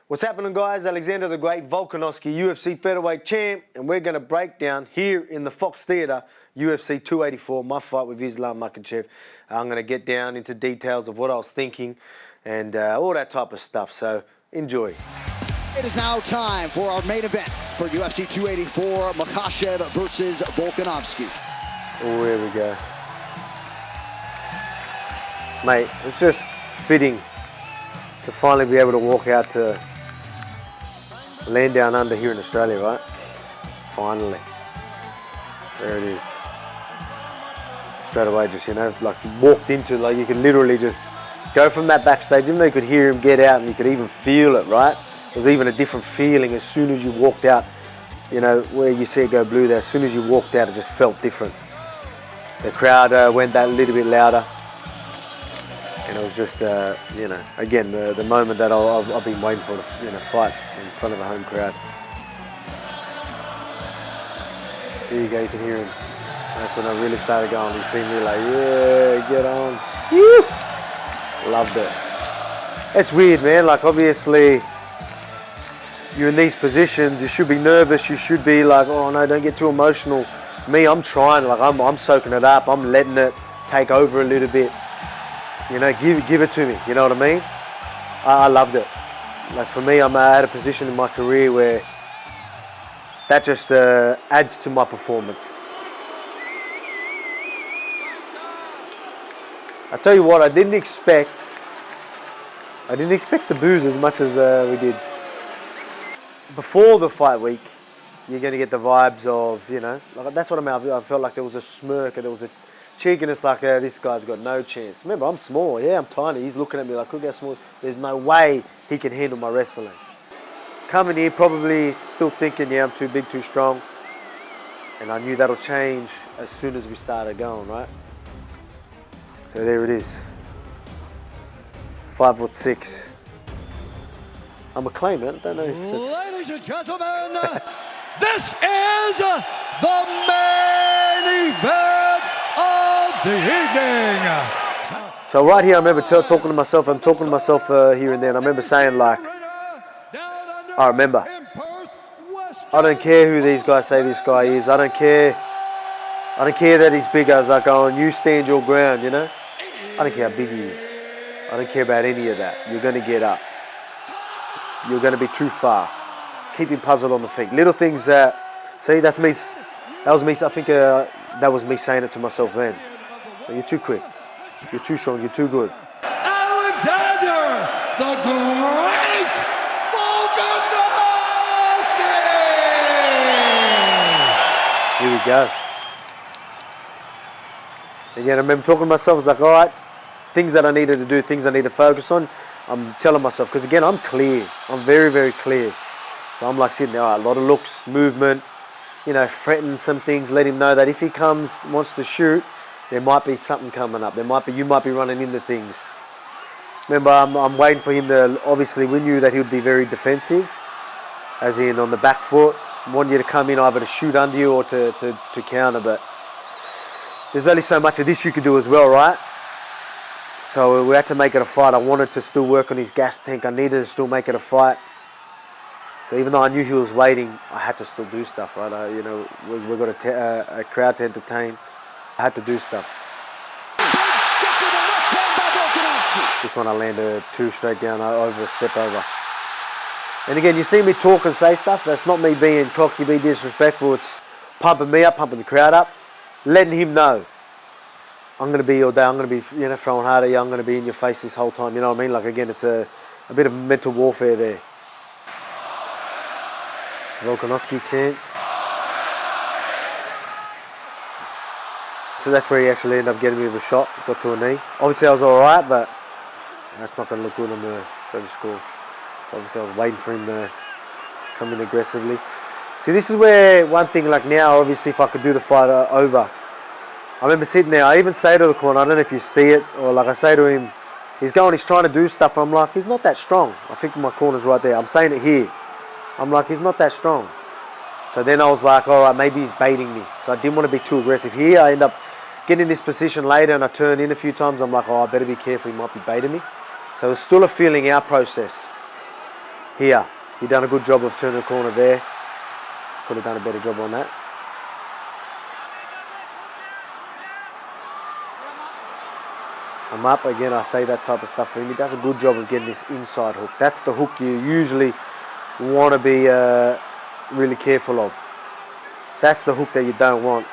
What's happening, guys? Alexander the Great Volkanovski, UFC featherweight champ, and we're going to break down here in the Fox Theatre, UFC 284, my fight with Islam Makhachev. I'm going to get down into details of what I was thinking and all that type of stuff, so enjoy. It is now time for our main event for UFC 284, Makhachev versus Volkanovski. Oh, here we go. Mate, it's just fitting to finally be able to walk out to land down under here in Australia, right? Finally. There it is. Straight away, just, you know, like walked into, like you could literally just go from that backstage, even though you could hear him get out and you could even feel it, right? There was even a different feeling as soon as you walked out, you know, where you see it go blue there. As soon as you walked out, it just felt different. The crowd went that little bit louder. And it was just, you know, again, the moment that I've been waiting for, you know, fight in front of a home crowd. Here you go, you can hear him. That's when I really started going. You see me like, yeah, get on. Woo! Loved it. It's weird, man. Like, obviously, you're in these positions. You should be nervous. You should be like, oh no, don't get too emotional. Me, I'm trying. Like, I'm soaking it up. I'm letting it take over a little bit. You know, give it to me, you know what I mean? I loved it. Like for me, I'm at a position in my career where that just adds to my performance. I tell you what, I didn't expect the boos as much as we did. Before the fight week, you're going to get the vibes of, you know, like that's what I mean. I felt like there was a smirk and there was a cheek, and it's like, this guy's got no chance. Remember, I'm small. Yeah, I'm tiny. He's looking at me like, look how small. There's no way he can handle my wrestling. Coming here, probably still thinking, yeah, I'm too big, too strong. And I knew that'll change as soon as we started going, right? So there it is. 5'6". I'm a claimant, don't know. Ladies and gentlemen, this is the main event of the evening. So right here, I remember talking to myself. I'm talking to myself here and there. And I remember saying, like, I remember, I don't care who these guys say this guy is. I don't care that he's big. I was like, oh, and you stand your ground, you know. I don't care how big he is. I don't care about any of that. You're going to get up. You're going to be too fast. Keep him puzzled on the feet. Little things that, see, that's me. That was me. I think that was me saying it to myself then. So you're too quick. You're too strong. You're too good. Alexander the Great Volkanovski! Here we go. Again, I remember talking to myself. I was like, all right, things that I needed to do, things I need to focus on. I'm telling myself, because again, I'm clear. I'm very, very clear. So I'm like sitting there, all right, a lot of looks, movement, you know, threaten some things, let him know that if he comes, wants to shoot, there might be something coming up. You might be running into things. Remember, I'm waiting for him to, obviously, we knew that he would be very defensive, as in on the back foot. I want you to come in either to shoot under you or to counter, but there's only so much of this you could do as well, right? So we had to make it a fight. I wanted to still work on his gas tank. I needed to still make it a fight. So even though I knew he was waiting, I had to still do stuff, right? You know, we've got a crowd to entertain. I had to do stuff. This one I landed 2 straight down over, a step over. And again, you see me talk and say stuff. That's not me being cocky, being disrespectful. It's pumping me up, pumping the crowd up, letting him know I'm going to be all day. I'm going to be, you know, throwing hard at you. I'm going to be in your face this whole time. You know what I mean? Like, again, it's a bit of mental warfare there. Volkanovski chance. So that's where he actually ended up getting me with a shot. Got to a knee. Obviously, I was all right, but that's not going to look good on the judges' score. So obviously, I was waiting for him to come in aggressively. See, this is where one thing, like now, obviously, if I could do the fight over. I remember sitting there, I even say to the corner, I don't know if you see it, or like I say to him, he's trying to do stuff, I'm like, he's not that strong. I think my corner's right there. I'm saying it here. I'm like, he's not that strong. So then I was like, all right, maybe he's baiting me. So I didn't want to be too aggressive. Here, I end up getting in this position later, and I turn in a few times. I'm like, oh, I better be careful. He might be baiting me. So it's still a feeling out process. Here, he done a good job of turning the corner there. Could have done a better job on that. I'm up again. I say that type of stuff for him. He does a good job of getting this inside hook. That's the hook you usually want to be really careful of. That's the hook that you don't want,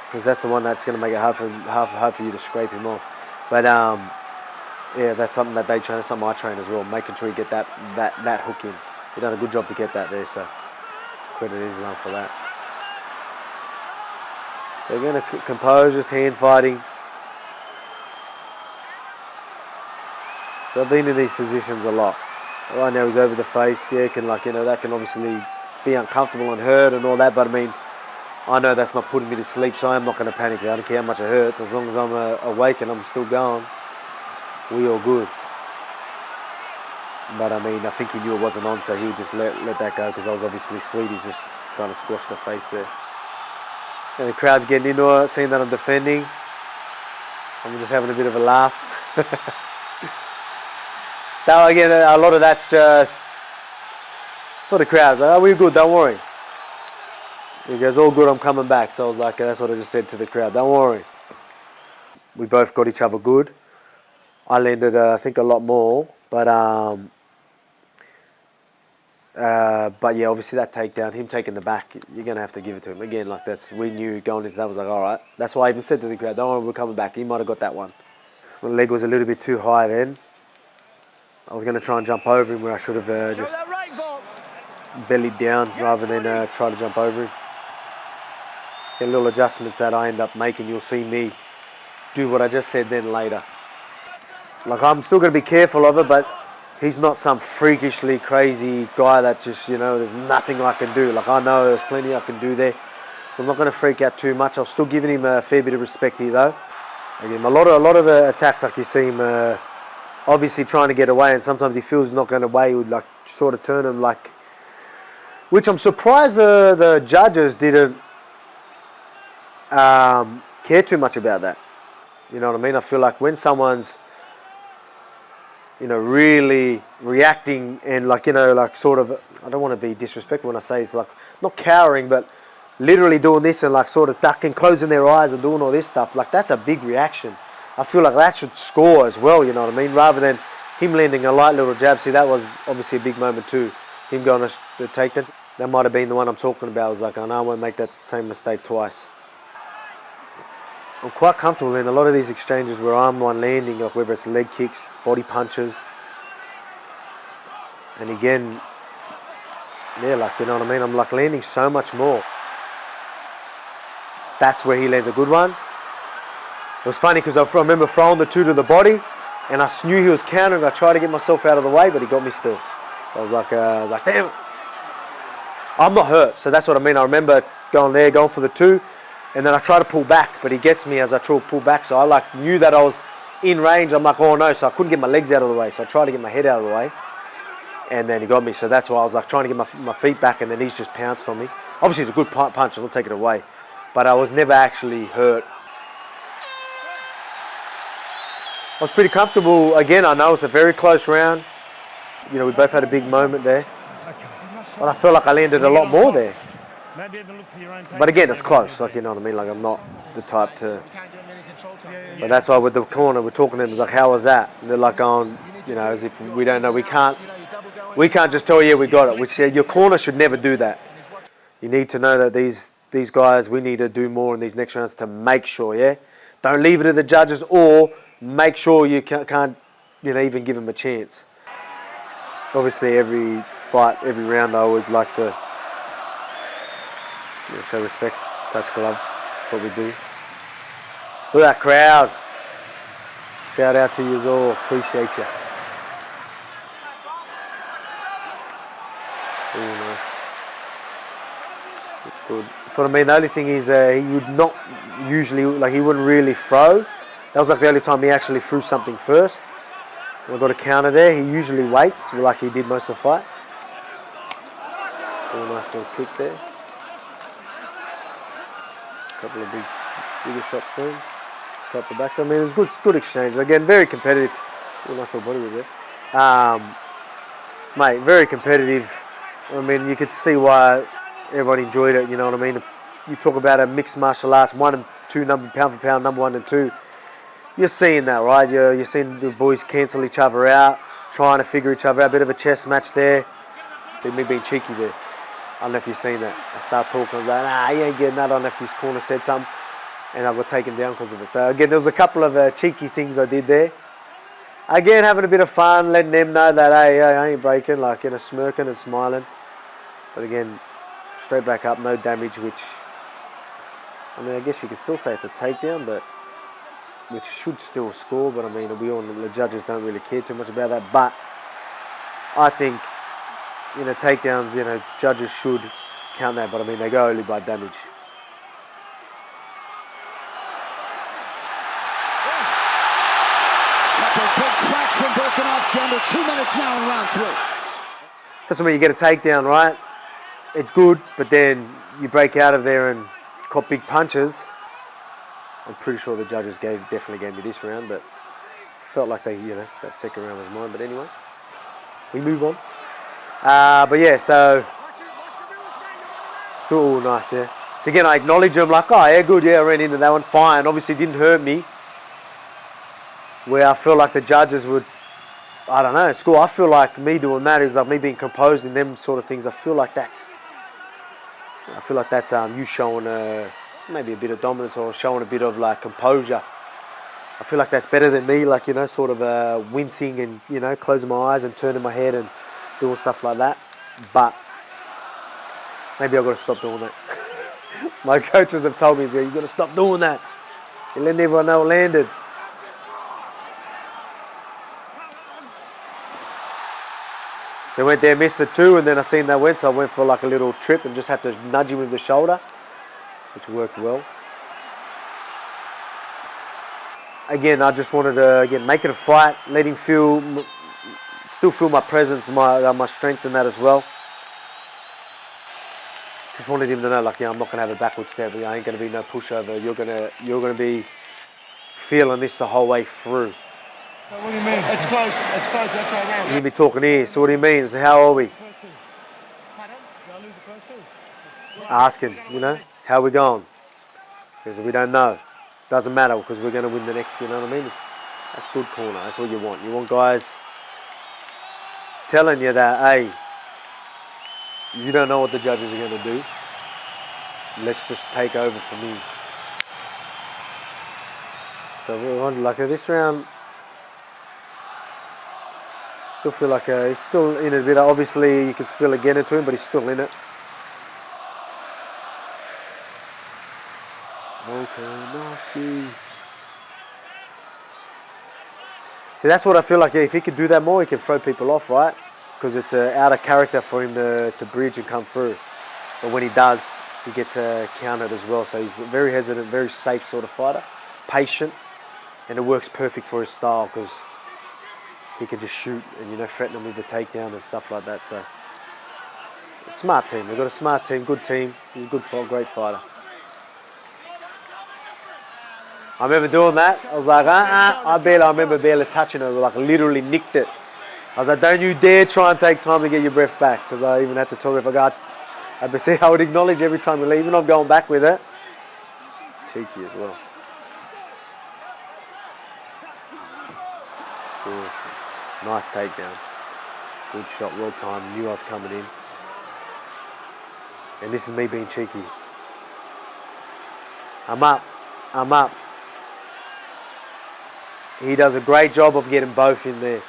because that's the one that's going to make it hard for you to scrape him off. But yeah, that's something that they train. That's something I train as well. Making sure you get that hook in. You've done a good job to get that there. So credit Islam for that. So we're going to compose, just hand fighting. So I've been in these positions a lot. Right now he's over the face. Yeah, that can obviously be uncomfortable and hurt and all that. But I mean, I know that's not putting me to sleep, so I'm not going to panic. I don't care how much it hurts. As long as I'm awake and I'm still going, we all good. But I mean, I think he knew it wasn't on, so he would just let that go, because I was obviously sweet. He's just trying to squash the face there. And the crowd's getting into it, seeing that I'm defending. I'm just having a bit of a laugh. Now again, a lot of that's just for the crowds. Like, oh, we're good, don't worry. He goes, all good, I'm coming back. So I was like, that's what I just said to the crowd, don't worry. We both got each other good. I landed, I think, a lot more. But yeah, obviously that takedown, him taking the back, you're going to have to give it to him. Again, like we knew going into that, was like, all right. That's why I even said to the crowd, don't worry, we're coming back. He might have got that one. My leg was a little bit too high then. I was going to try and jump over him, where I should have just bellied down rather than try to jump over him. The little adjustments that I end up making, you'll see me do what I just said then later. Like, I'm still going to be careful of it, but he's not some freakishly crazy guy that just, there's nothing I can do. Like, I know there's plenty I can do there. So I'm not going to freak out too much. I'm still giving him a fair bit of respect here, though. Again, a lot of attacks, like you see him obviously trying to get away, and sometimes he feels he's not going away. He would like sort of turn him like, which I'm surprised the judges didn't care too much about that. You know what I mean? I feel like when someone's really reacting and sort of, I don't want to be disrespectful when I say it's like not cowering, but literally doing this and like sort of ducking, closing their eyes and doing all this stuff, like that's a big reaction. I feel like that should score as well, you know what I mean? Rather than him landing a light little jab. See, that was obviously a big moment too. Him going to the takedown. That might have been the one I'm talking about. I was like, I know I won't make that same mistake twice. I'm quite comfortable in a lot of these exchanges where I'm one landing, like whether it's leg kicks, body punches. And again, yeah, like, you know what I mean? I'm like landing so much more. That's where he lands a good one. It was funny because I remember throwing the two to the body, and I knew he was countering. I tried to get myself out of the way, but he got me still. So I was like, damn it. I'm not hurt, so that's what I mean. I remember going for the two, and then I try to pull back, but he gets me as I try to pull back. So I knew that I was in range. I'm like, oh no, so I couldn't get my legs out of the way. So I tried to get my head out of the way, and then he got me. So that's why I was like trying to get my feet back, and then he's just pounced on me. Obviously, it's a good punch, and we'll take it away. But I was never actually hurt. I was pretty comfortable. Again, I know it's a very close round. We both had a big moment there. But I felt like I landed a lot more there. But again, it's close. Like, you know what I mean? Like, I'm not the type to... But that's why with the corner, we're talking to them, it's like, how was that? And they're like going, as if we don't know. We can't just tell you we got it. Which your corner should never do that. You need to know that these guys, we need to do more in these next rounds to make sure, yeah? Don't leave it to the judges, or make sure you can't even give them a chance. Obviously, every fight, every round, I always like to show respect, touch gloves. That's what we do. Look at that crowd. Shout out to you all. Appreciate you. Really nice. It's good. That's what I mean. The only thing is he would not usually, he wouldn't really throw. That was like the only time he actually threw something first. When I got a counter there, he usually waits, like he did most of the fight. Really nice little kick there. A couple of bigger shots for him. A couple of backs. I mean, it's good exchange. Again, very competitive. Really nice little body with it. Mate, very competitive. I mean, you could see why everyone enjoyed it, you know what I mean? You talk about a mixed martial arts, 1 and 2 pound for pound, number 1 and 2. You're seeing that, right? You're seeing the boys cancel each other out, trying to figure each other out. A bit of a chess match there. Me being cheeky there. I don't know if you've seen that. I start talking, I was like, nah, he ain't getting that. I don't know if his corner said something. And I got taken down because of it. So again, there was a couple of cheeky things I did there. Again, having a bit of fun, letting them know that, hey, I ain't breaking, like, you know, smirking and smiling. But again, straight back up, no damage, which, I mean, I guess you could still say it's a takedown, but which should still score. But I mean, the judges don't really care too much about that. But I think, you know, takedowns, you know, judges should count that. But I mean, they go only by damage. Big cracks from Volkanovski under 2 minutes now in round 3. That's when you get a takedown, right? It's good, but then you break out of there and caught big punches. I'm pretty sure the judges definitely gave me this round, but felt like they, you know, that second round was mine. But anyway, we move on. But yeah, so oh, nice, yeah. So again, I acknowledge them like, oh yeah, good, yeah, I ran into that one, fine. Obviously, it didn't hurt me. Where I feel like the judges would, I don't know, score. I feel like me doing that is like me being composed in them sort of things. I feel like that's you showing maybe a bit of dominance or showing a bit of like composure. I feel like that's better than me, like, you know, sort of wincing and, you know, closing my eyes and turning my head and doing stuff like that. But maybe I've got to stop doing that. My coaches have told me, you've got to stop doing that. You're letting everyone know it landed. So I went there, missed the 2, and then I seen that went, so I went for like a little trip and just had to nudge him with the shoulder, which worked well. Again, I just wanted to make it a fight, let him still feel my presence, my strength in that as well. Just wanted him to know, like, yeah, I'm not gonna have a backward step. I ain't gonna be no pushover. You're gonna be feeling this the whole way through. What do you mean? It's close. It's close. That's our round. You'll be talking here. So what do you mean? So how are we? Asking, you know, how are we going? Because we don't know. Doesn't matter because we're going to win the next, you know what I mean? That's good corner. That's what you want. You want guys telling you that, hey, you don't know what the judges are going to do. Let's just take over from me. So we're on, like this round, still feel like he's still in it a bit. Obviously, you can feel it getting to him, but he's still in it. Volkanovski. See, that's what I feel like. If he could do that more, he can throw people off, right? Because it's out of character for him to bridge and come through. But when he does, he gets countered as well. So he's a very hesitant, very safe sort of fighter. Patient. And it works perfect for his style because he can just shoot and, you know, threaten them with the takedown and stuff like that. So, smart team. They've got a smart team, good team. He's a good fighter, great fighter. I remember doing that. I was like, I remember barely touching it. Like, literally nicked it. I was like, don't you dare try and take time to get your breath back. Because I even had to talk, if I got, I would acknowledge every time we leave. Even though I'm going back with it. Cheeky as well. Cool. Nice takedown. Good shot, well timed. Knew I was coming in. And this is me being cheeky. I'm up. He does a great job of getting both in there.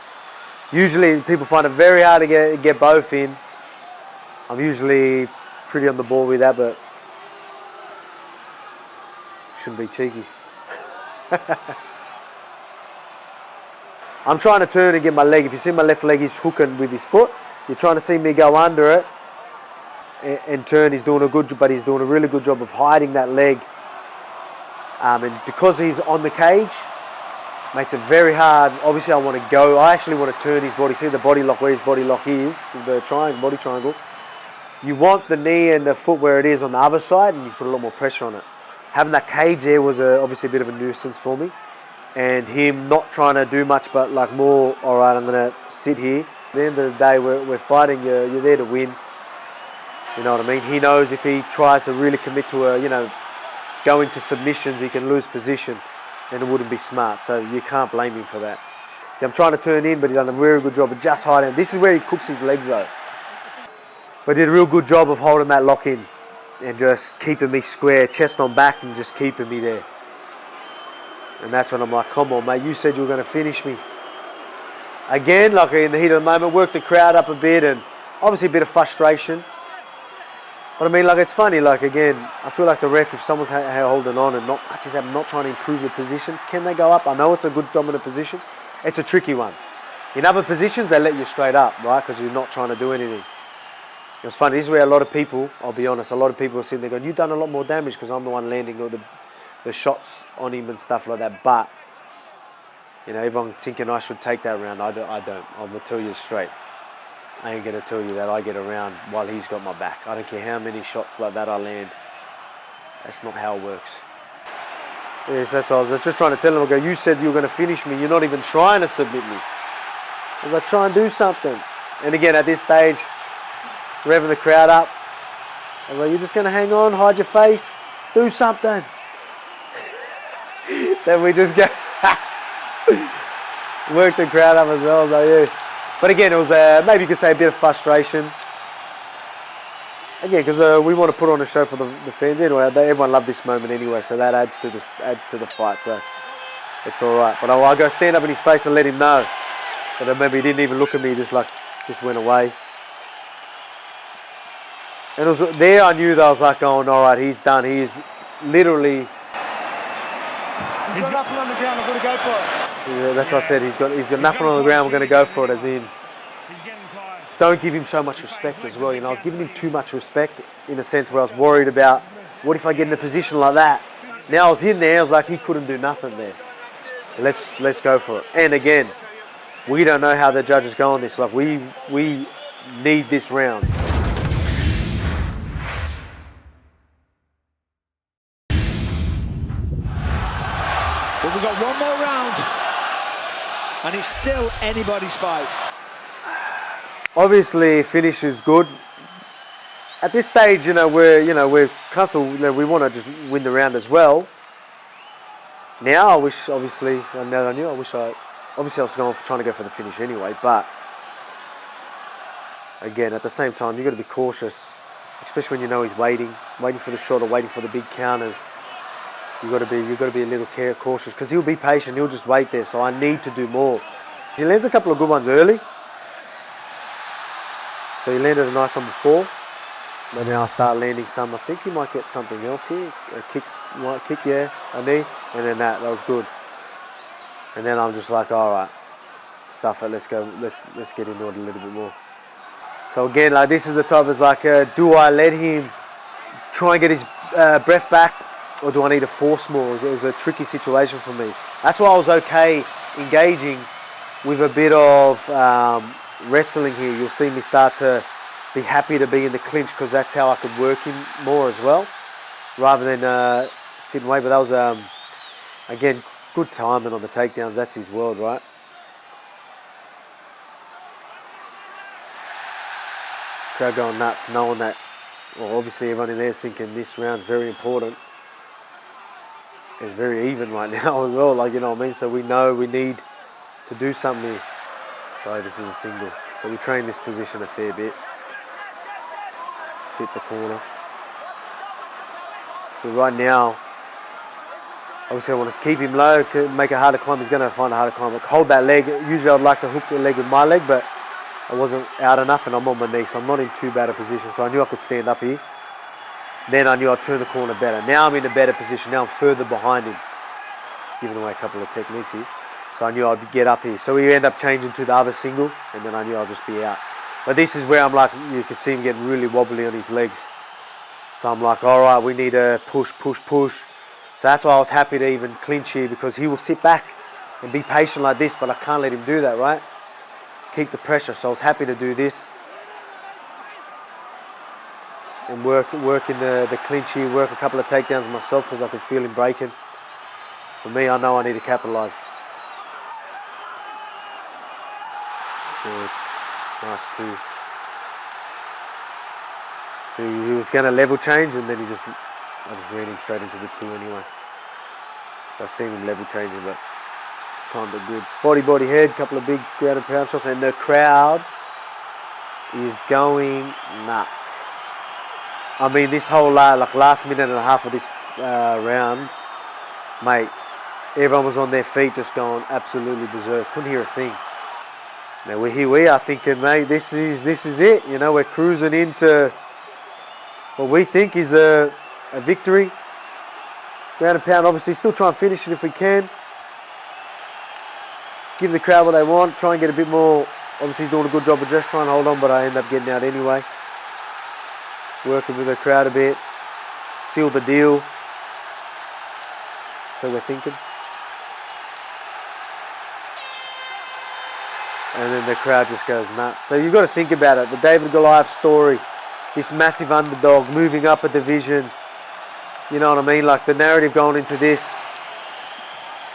Usually people find it very hard to get both in. I'm usually pretty on the ball with that, but shouldn't be cheeky. I'm trying to turn and get my leg. If you see my left leg, he's hooking with his foot. You're trying to see me go under it and turn. He's doing a really good job of hiding that leg. And because he's on the cage, makes it very hard. Obviously, I actually want to turn his body. See the body lock, where his body lock is, the body triangle. You want the knee and the foot where it is on the other side, and you put a lot more pressure on it. Having that cage there was obviously a bit of a nuisance for me. And him not trying to do much, but like more, all right, I'm going to sit here At the end of the day, we're fighting, you're there to win. You know what I mean? He knows if he tries to really commit to go into submissions, he can lose position, and it wouldn't be smart. So you can't blame him for that. See, I'm trying to turn in, but he's done a very good job of just hiding. This is where he cooks his legs though. But he did a real good job of holding that lock in and just keeping me square, chest on back, and just keeping me there. And that's when I'm like, come on, mate, you said you were going to finish me. Again, like in the heat of the moment, worked the crowd up a bit, and obviously a bit of frustration. But I mean, like, it's funny, like, again, I feel like the ref, if someone's holding on and not trying to improve the position, can they go up? I know it's a good dominant position. It's a tricky one. In other positions, they let you straight up, right? Because you're not trying to do anything. It was funny. This is where a lot of people, I'll be honest, a lot of people are sitting there going, you've done a lot more damage because I'm the one landing all the shots on him and stuff like that. But, you know, everyone thinking I should take that round. I don't. I'm going to tell you straight. I ain't going to tell you that I get around while he's got my back. I don't care how many shots like that I land. That's not how it works. Yes, that's what I was just trying to tell him. I go, you said you were going to finish me. You're not even trying to submit me. I was like, try and do something. And again, at this stage, revving the crowd up. I was like, you're just going to hang on, hide your face, do something. Then we just go work the crowd up as well. I was like, yeah. But again, it was maybe you could say a bit of frustration. Again, because we want to put on a show for the fans anyway. Everyone loved this moment anyway, so that adds to the fight. So it's all right. But I'll go stand up in his face and let him know. But maybe he didn't even look at me. Just went away. And it was there. I knew that I was like, going, all right, he's done. He is literally. He's got nothing on the ground. I'm going to go for it. Yeah, that's what I said. He's got nothing on the ground. We're going to go for it. As in, He's getting tired. don't give him so much respect as well. You know, I was giving him too much respect in a sense where I was worried about what if I get in a position like that. Now I was in there. I was like, he couldn't do nothing there. Let's go for it. And again, we don't know how the judges go on this. Like we need this round. But we've got one more round, and it's still anybody's fight. Obviously, finish is good. At this stage, we're comfortable. We want to just win the round as well. Now, I wish, obviously, now that I knew, I was trying to go for the finish anyway. But again, at the same time, you've got to be cautious, especially when you know he's waiting for the shot or waiting for the big counters. You've got to be a little cautious because he'll be patient. He'll just wait there. So I need to do more. He lands a couple of good ones early. So he landed a nice one before. But now I start landing some. I think he might get something else here. A kick, yeah, a knee, and then that was good. And then I'm just like, all right, stuff it. Let's go. Let's get into it a little bit more. So again, like this is the type. It's like, do I let him try and get his breath back? Or do I need to force more? It was a tricky situation for me. That's why I was okay engaging with a bit of wrestling here. You'll see me start to be happy to be in the clinch because that's how I could work him more as well, rather than sitting away. But that was, again, good timing on the takedowns. That's his world, right? Crowd going nuts, knowing that, well, obviously everyone in there is thinking this round's very important. It's very even right now as well, like, you know what I mean? So we know we need to do something here. So this is a single. So we train this position a fair bit. Sit the corner. So right now, obviously I want to keep him low, make it harder climb. He's going to find a harder climb. Like, hold that leg. Usually I'd like to hook the leg with my leg, but I wasn't out enough and I'm on my knee, so I'm not in too bad a position. So I knew I could stand up here. Then I knew I'd turn the corner better. Now I'm in a better position. Now I'm further behind him. Giving away a couple of techniques here. So I knew I'd get up here. So we end up changing to the other single, and then I knew I'll just be out. But this is where I'm like, you can see him getting really wobbly on his legs. So I'm like, all right, we need to push. So that's why I was happy to even clinch here, because he will sit back and be patient like this, but I can't let him do that, right? Keep the pressure. So I was happy to do this. And work in the clinch here, work a couple of takedowns myself because I could feel him breaking. For me, I know I need to capitalise. Good. Nice 2. So he was going to level change, and then I just ran him straight into the 2 anyway. So I seen him level changing, but timed it good. Body, head, couple of big ground and pound shots, and the crowd is going nuts. I mean, this whole last minute and a half of this round, mate, everyone was on their feet just going absolutely berserk. Couldn't hear a thing. Now here we are thinking, mate, this is it. You know, we're cruising into what we think is a victory. Ground and pound, obviously, still try and finish it if we can. Give the crowd what they want. Try and get a bit more. Obviously, he's doing a good job of just trying to hold on, but I end up getting out anyway. Working with the crowd a bit. Seal the deal. So we're thinking. And then the crowd just goes nuts. So you've got to think about it. The David Goliath story. This massive underdog moving up a division. You know what I mean? Like the narrative going into this.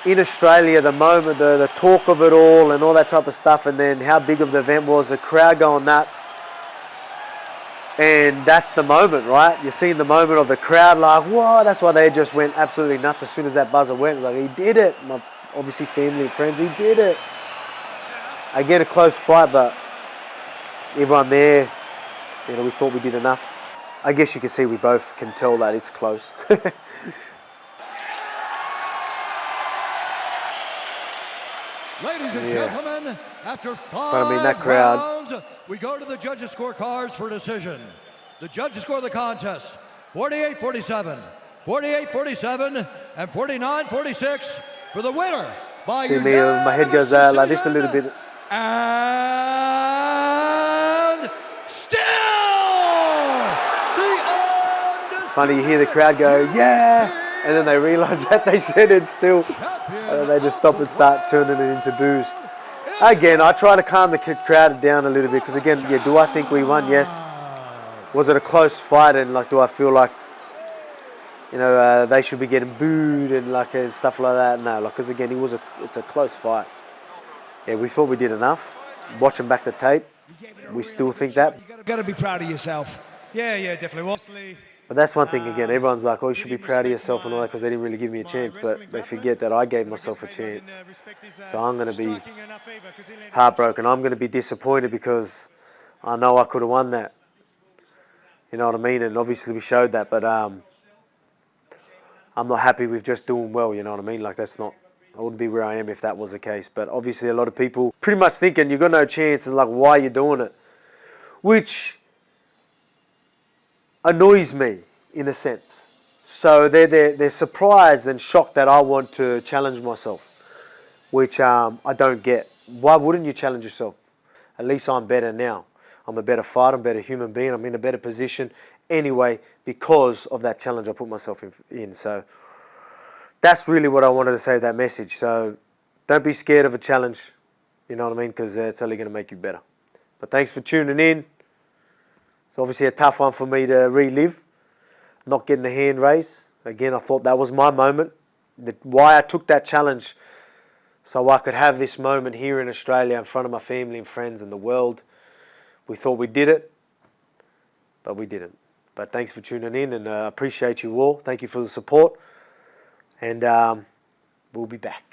In Australia, the moment, the talk of it all and all that type of stuff, and then how big of the event was, the crowd going nuts. And that's the moment, right? You're seeing the moment of the crowd like, whoa, that's why they just went absolutely nuts as soon as that buzzer went. It was like, he did it. My obviously family and friends, he did it. Again, a close fight, but everyone there, you know, we thought we did enough. I guess you can see we both can tell that it's close. Ladies and gentlemen, after 5 But I mean, that crowd, rounds, we go to the judges' scorecards for decision. The judges score the contest 48-47, 48-47, and 49-46 for the winner by see me, my head goes out like this a little bit. And still the Funny, you hear the crowd go, yeah, and then they realise that they said it still. And then they just stop and start turning it into boos. Again, I try to calm the crowd down a little bit because, again, yeah, do I think we won? Yes. Was it a close fight? And like, do I feel like, you know, they should be getting booed and like and stuff like that? No, like, because again, it's a close fight. Yeah, we thought we did enough. Watching back the tape, we still think that. You got to be proud of yourself. Yeah, definitely. Well, But that's one thing, again, everyone's like, oh, you should be proud of yourself and all that because they didn't really give me a chance, but they forget that I gave myself a chance. So I'm going to be heartbroken. I'm going to be disappointed because I know I could have won that. You know what I mean? And obviously we showed that, but I'm not happy with just doing well, you know what I mean? Like I wouldn't be where I am if that was the case. But obviously a lot of people pretty much thinking you got no chance and like, why are you doing it? Which annoys me in a sense. So they're surprised and shocked that I want to challenge myself, which I don't get. Why wouldn't you challenge yourself? At least I'm better now. I'm a better fighter, I'm a better human being, I'm in a better position anyway because of that challenge I put myself in. So that's really what I wanted to say, that message. So don't be scared of a challenge, you know what I mean, because it's only going to make you better. But thanks for tuning in. It's obviously a tough one for me to relive, not getting the hand raised. Again, I thought that was my moment. Why I took that challenge, so I could have this moment here in Australia in front of my family and friends and the world. We thought we did it, but we didn't. But thanks for tuning in, and I appreciate you all. Thank you for the support, and we'll be back.